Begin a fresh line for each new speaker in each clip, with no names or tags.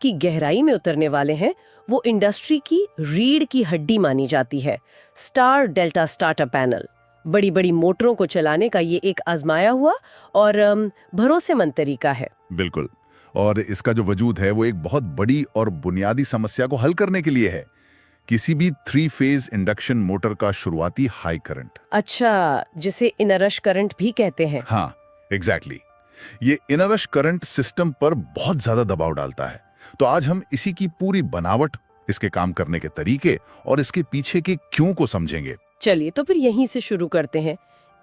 की गहराई में उतरने वाले हैं, वो इंडस्ट्री की रीढ़ की हड्डी मानी जाती है। स्टार डेल्टा स्टार्टर पैनल बड़ी बड़ी मोटरों को चलाने का ये एक आजमाया हुआ और भरोसेमंद तरीका है।
बिल्कुल। और इसका जो वजूद है वो एक बहुत बड़ी और बुनियादी समस्या को हल करने के लिए है, किसी भी 3 फेज इंडक्शन मोटर का शुरुआती हाई करंट।
अच्छा, जिसे इनरश करंट भी कहते हैं।
हाँ, एग्जैक्टली। ये इनरश करंट सिस्टम पर बहुत ज्यादा दबाव डालता है। तो आज हम इसी की पूरी बनावट, इसके काम करने के तरीके और इसके पीछे के क्यों को समझेंगे।
चलिए तो फिर यहीं से शुरू करते हैं।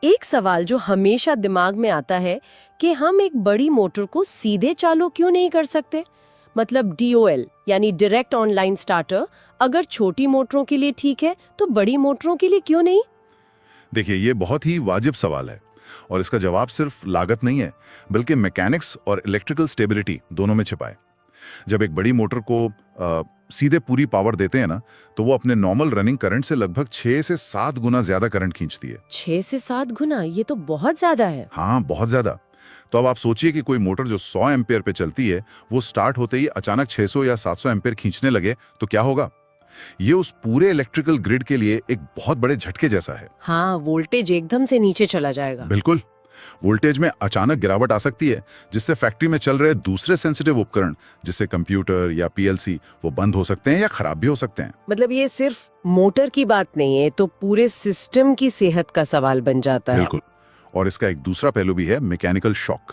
एक सवाल जो हमेशा दिमाग में आता है कि हम एक बड़ी मोटर को सीधे चालू क्यों नहीं कर सकते? मतलब DOL यानी डायरेक्ट ऑनलाइन स्टार्टर अगर छोटी मोटरों के लिए ठीक है तो बड़ी मोटरों के लिए क्यों नहीं?
देखिए, ये बहुत ही वाजिब सवाल है और इसका जवाब सिर्फ लागत नहीं है, बल्कि मैकेनिक्स और इलेक्ट्रिकल स्टेबिलिटी दोनों में छिपा है। जब एक बड़ी मोटर को सीधे पूरी पावर देते हैं ना, तो वो अपने नॉर्मल रनिंग करंट से लगभग 6 से 7 गुना ज्यादा करंट खींचती है।
6 से 7 गुना, ये तो बहुत ज्यादा है।
हाँ, बहुत ज्यादा। तो अब आप सोचिए कि कोई मोटर जो 100 एम्पेयर पे चलती है, वो स्टार्ट होते ही अचानक 600 या 700 एम्पेयर खींचने लगे तो क्या होगा? ये उस पूरे इलेक्ट्रिकल ग्रिड के लिए एक बहुत बड़े झटके जैसा है।
हाँ, वोल्टेज एकदम से नीचे चला जाएगा।
बिल्कुल। वोल्टेज में अचानक गिरावट आ सकती है, जिससे फैक्ट्री में चल रहे दूसरे सेंसिटिव उपकरण जैसे कंप्यूटर या PLC वो बंद हो सकते हैं या खराब भी हो सकते हैं।
मतलब ये सिर्फ मोटर की बात नहीं है, तो पूरे सिस्टम की सेहत का सवाल बन जाता है।
बिल्कुल। और इसका एक दूसरा पहलू भी है, मैकेनिकल शॉक।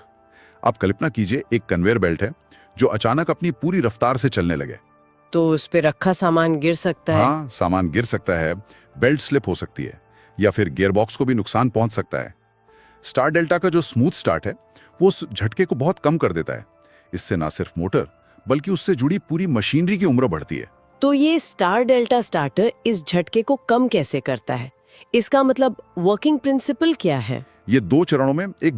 आप कल्पना कीजिए, एक कन्वेयर बेल्ट है जो अचानक अपनी पूरी रफ्तार से चलने लगे,
तो उस पे रखा सामान गिर सकता है।
हाँ, सामान गिर सकता है, बेल्ट स्लिप हो सकती है या फिर गियरबॉक्स को भी नुकसान पहुंच सकता है। स्टार डेल्टा का जो स्मूथ स्टार्ट है वो उस झटके को बहुत कम कर देता है। इससे ना सिर्फ मोटर बल्कि उससे जुड़ी पूरी मशीनरी की उम्र बढ़ती है।
तो ये स्टार डेल्टा स्टार्टर इस झटके को कम कैसे करता है? इसका मतलब वर्किंग प्रिंसिपल क्या है?
ये 2 चरणों में एक